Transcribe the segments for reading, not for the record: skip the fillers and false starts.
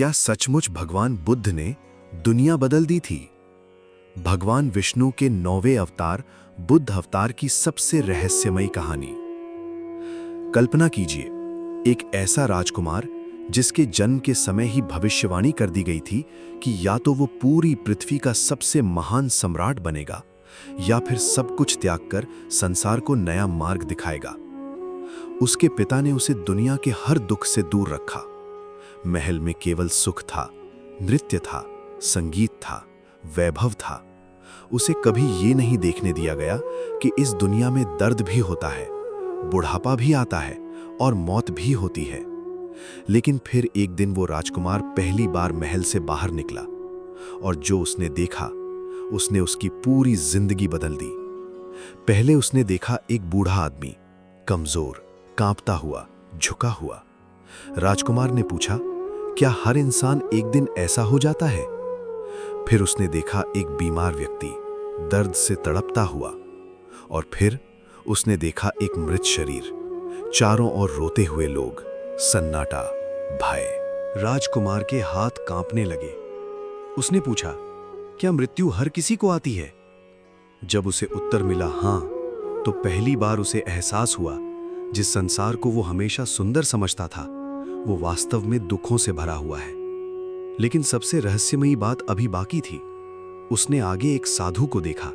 क्या सचमुच भगवान बुद्ध ने दुनिया बदल दी थी? भगवान विष्णु के 9वें अवतार बुद्ध अवतार की सबसे रहस्यमयी कहानी। कल्पना कीजिए, एक ऐसा राजकुमार जिसके जन्म के समय ही भविष्यवाणी कर दी गई थी कि या तो वो पूरी पृथ्वी का सबसे महान सम्राट बनेगा या फिर सब कुछ त्याग कर संसार को नया मार्ग दिखाएगा। उसके पिता ने उसे दुनिया के हर दुख से दूर रखा। महल में केवल सुख था, नृत्य था, संगीत था, वैभव था। उसे कभी ये नहीं देखने दिया गया कि इस दुनिया में दर्द भी होता है, बुढ़ापा भी आता है और मौत भी होती है। लेकिन फिर एक दिन वो राजकुमार पहली बार महल से बाहर निकला और जो उसने देखा, उसने उसकी पूरी जिंदगी बदल दी। पहले उसने देखा एक बूढ़ा आदमी, कमजोर, कांपता हुआ, झुका हुआ। राजकुमार ने पूछा, क्या हर इंसान एक दिन ऐसा हो जाता है? फिर उसने देखा एक बीमार व्यक्ति, दर्द से तड़पता हुआ। और फिर उसने देखा एक मृत शरीर, चारों ओर रोते हुए लोग, सन्नाटा, भय। राजकुमार के हाथ कांपने लगे। उसने पूछा, क्या मृत्यु हर किसी को आती है? जब उसे उत्तर मिला हाँ, तो पहली बार उसे एहसास हुआ जिस संसार को वो हमेशा सुंदर समझता था, वो वास्तव में दुखों से भरा हुआ है। लेकिन सबसे रहस्यमयी बात अभी बाकी थी। उसने आगे एक साधु को देखा,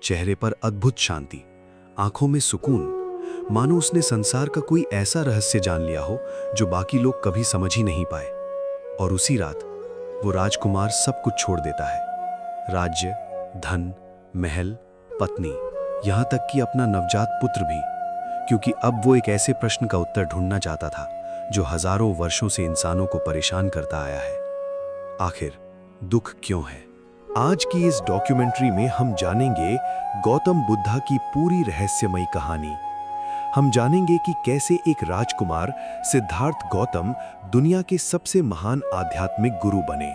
चेहरे पर अद्भुत शांति, आंखों में सुकून, मानो उसने संसार का कोई ऐसा रहस्य जान लिया हो जो बाकी लोग कभी समझ ही नहीं पाए। और उसी रात वो राजकुमार सब कुछ छोड़ देता है, राज्य, धन, महल, पत्नी, यहां तक कि अपना नवजात पुत्र भी, क्योंकि अब वो एक ऐसे प्रश्न का उत्तर ढूंढना चाहता था जो हजारों वर्षों से इंसानों को परेशान करता आया है। आखिर दुख क्यों है? आज की इस डॉक्यूमेंट्री में हम जानेंगे गौतम बुद्धा की पूरी रहस्यमयी कहानी। हम जानेंगे कि कैसे एक राजकुमार सिद्धार्थ गौतम दुनिया के सबसे महान आध्यात्मिक गुरु बने।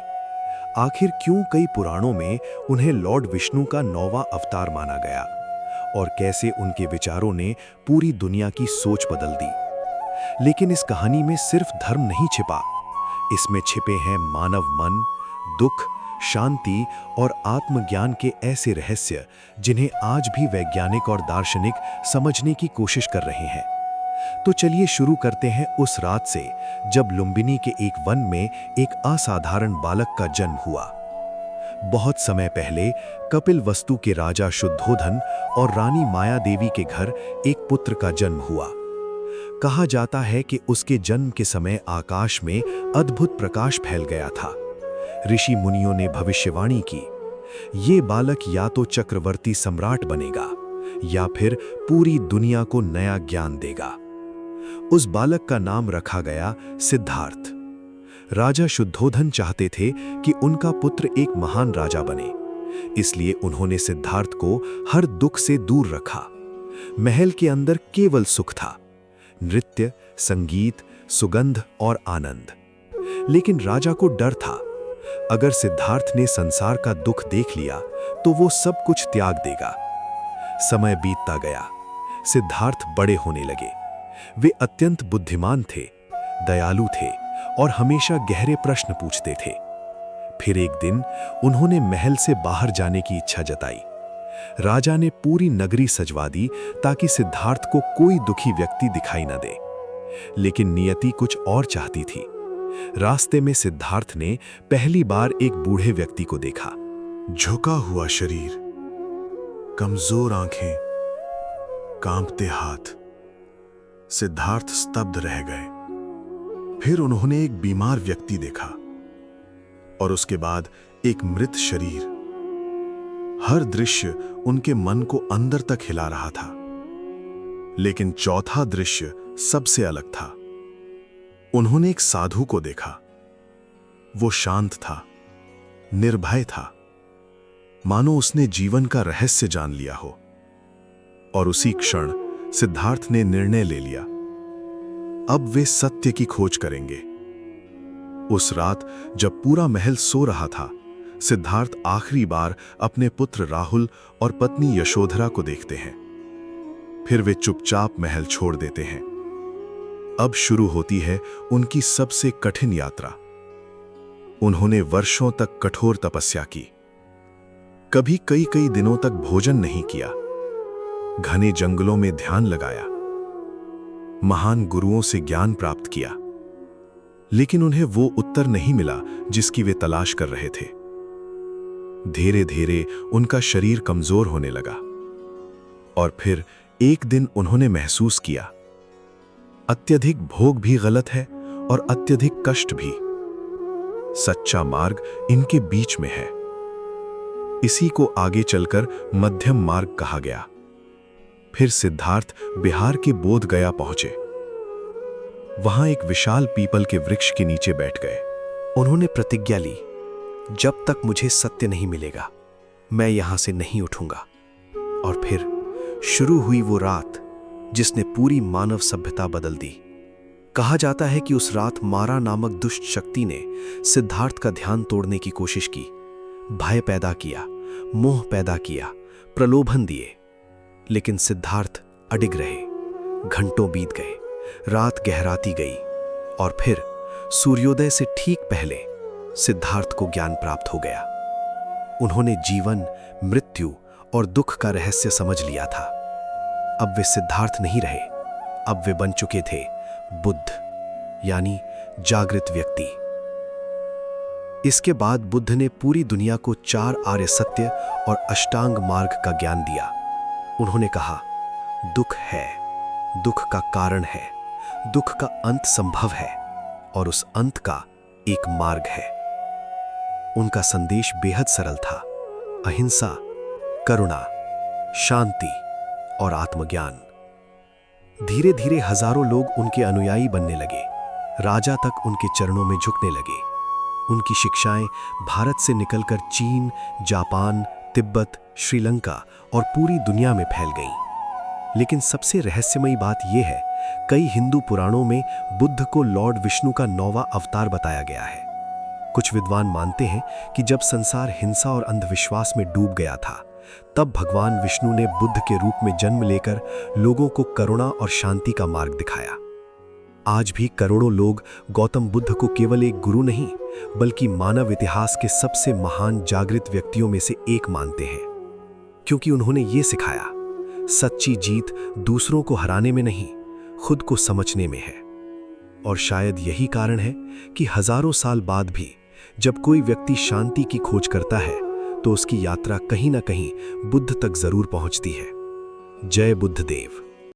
आखिर क्यों कई पुराणों में उन्हें लॉर्ड विष्णु का 9वां अवतार माना गया और कैसे उनके विचारों ने पूरी दुनिया की सोच बदल दी। लेकिन इस कहानी में सिर्फ धर्म नहीं छिपा, इसमें छिपे हैं मानव मन, दुख, शांति और आत्मज्ञान के ऐसे रहस्य जिन्हें आज भी वैज्ञानिक और दार्शनिक समझने की कोशिश कर रहे हैं। तो चलिए शुरू करते हैं उस रात से जब लुम्बिनी के एक वन में एक असाधारण बालक का जन्म हुआ। बहुत समय पहले कपिलवस्तु के राजा शुद्धोधन और रानी माया देवी के घर एक पुत्र का जन्म हुआ। कहा जाता है कि उसके जन्म के समय आकाश में अद्भुत प्रकाश फैल गया था। ऋषि मुनियों ने भविष्यवाणी की, ये बालक या तो चक्रवर्ती सम्राट बनेगा या फिर पूरी दुनिया को नया ज्ञान देगा। उस बालक का नाम रखा गया सिद्धार्थ। राजा शुद्धोधन चाहते थे कि उनका पुत्र एक महान राजा बने, इसलिए उन्होंने सिद्धार्थ को हर दुख से दूर रखा। महल के अंदर केवल सुख था, नृत्य, संगीत, सुगंध और आनंद। लेकिन राजा को डर था, अगर सिद्धार्थ ने संसार का दुख देख लिया तो वो सब कुछ त्याग देगा। समय बीतता गया, सिद्धार्थ बड़े होने लगे। वे अत्यंत बुद्धिमान थे, दयालु थे और हमेशा गहरे प्रश्न पूछते थे। फिर एक दिन उन्होंने महल से बाहर जाने की इच्छा जताई। राजा ने पूरी नगरी सजवा दी ताकि सिद्धार्थ को कोई दुखी व्यक्ति दिखाई न दे। लेकिन नियति कुछ और चाहती थी। रास्ते में सिद्धार्थ ने पहली बार एक बूढ़े व्यक्ति को देखा। झुका हुआ शरीर, कमजोर आंखें, कांपते हाथ। सिद्धार्थ स्तब्ध रह गए। फिर उन्होंने एक बीमार व्यक्ति देखा और उसके बाद एक मृत शरीर। हर दृश्य उनके मन को अंदर तक हिला रहा था। लेकिन चौथा दृश्य सबसे अलग था। उन्होंने एक साधु को देखा। वो शांत था, निर्भय था, मानो उसने जीवन का रहस्य जान लिया हो। और उसी क्षण सिद्धार्थ ने निर्णय ले लिया, अब वे सत्य की खोज करेंगे। उस रात जब पूरा महल सो रहा था, सिद्धार्थ आखिरी बार अपने पुत्र राहुल और पत्नी यशोधरा को देखते हैं। फिर वे चुपचाप महल छोड़ देते हैं। अब शुरू होती है उनकी सबसे कठिन यात्रा। उन्होंने वर्षों तक कठोर तपस्या की, कभी कई कई दिनों तक भोजन नहीं किया, घने जंगलों में ध्यान लगाया, महान गुरुओं से ज्ञान प्राप्त किया, लेकिन उन्हें वो उत्तर नहीं मिला जिसकी वे तलाश कर रहे थे। धीरे धीरे उनका शरीर कमजोर होने लगा और फिर एक दिन उन्होंने महसूस किया, अत्यधिक भोग भी गलत है और अत्यधिक कष्ट भी। सच्चा मार्ग इनके बीच में है। इसी को आगे चलकर मध्यम मार्ग कहा गया। फिर सिद्धार्थ बिहार के बोध गया पहुंचे। वहां एक विशाल पीपल के वृक्ष के नीचे बैठ गए। उन्होंने प्रतिज्ञा ली, जब तक मुझे सत्य नहीं मिलेगा मैं यहां से नहीं उठूंगा। और फिर शुरू हुई वो रात जिसने पूरी मानव सभ्यता बदल दी। कहा जाता है कि उस रात मारा नामक दुष्ट शक्ति ने सिद्धार्थ का ध्यान तोड़ने की कोशिश की, भय पैदा किया, मोह पैदा किया, प्रलोभन दिए, लेकिन सिद्धार्थ अडिग रहे। घंटों बीत गए, रात गहराती गई और फिर सूर्योदय से ठीक पहले सिद्धार्थ को ज्ञान प्राप्त हो गया। उन्होंने जीवन, मृत्यु और दुख का रहस्य समझ लिया था। अब वे सिद्धार्थ नहीं रहे, अब वे बन चुके थे बुद्ध, यानी जागृत व्यक्ति। इसके बाद बुद्ध ने पूरी दुनिया को 4 आर्य सत्य और अष्टांग मार्ग का ज्ञान दिया। उन्होंने कहा, दुख है, दुख का कारण है, दुख का अंत संभव है और उस अंत का एक मार्ग है। उनका संदेश बेहद सरल था, अहिंसा, करुणा, शांति और आत्मज्ञान। धीरे धीरे हजारों लोग उनके अनुयायी बनने लगे, राजा तक उनके चरणों में झुकने लगे। उनकी शिक्षाएं भारत से निकलकर चीन, जापान, तिब्बत, श्रीलंका और पूरी दुनिया में फैल गईं। लेकिन सबसे रहस्यमयी बात यह है, कई हिंदू पुराणों में बुद्ध को लॉर्ड विष्णु का 9वां अवतार बताया गया है। कुछ विद्वान मानते हैं कि जब संसार हिंसा और अंधविश्वास में डूब गया था, तब भगवान विष्णु ने बुद्ध के रूप में जन्म लेकर लोगों को करुणा और शांति का मार्ग दिखाया। आज भी करोड़ों लोग गौतम बुद्ध को केवल एक गुरु नहीं, बल्कि मानव इतिहास के सबसे महान जागृत व्यक्तियों में से एक मानते हैं, क्योंकि उन्होंने ये सिखाया, सच्ची जीत दूसरों को हराने में नहीं, खुद को समझने में है। और शायद यही कारण है कि हजारों साल बाद भी जब कोई व्यक्ति शांति की खोज करता है, तो उसकी यात्रा कहीं ना कहीं बुद्ध तक जरूर पहुंचती है। जय बुद्धदेव।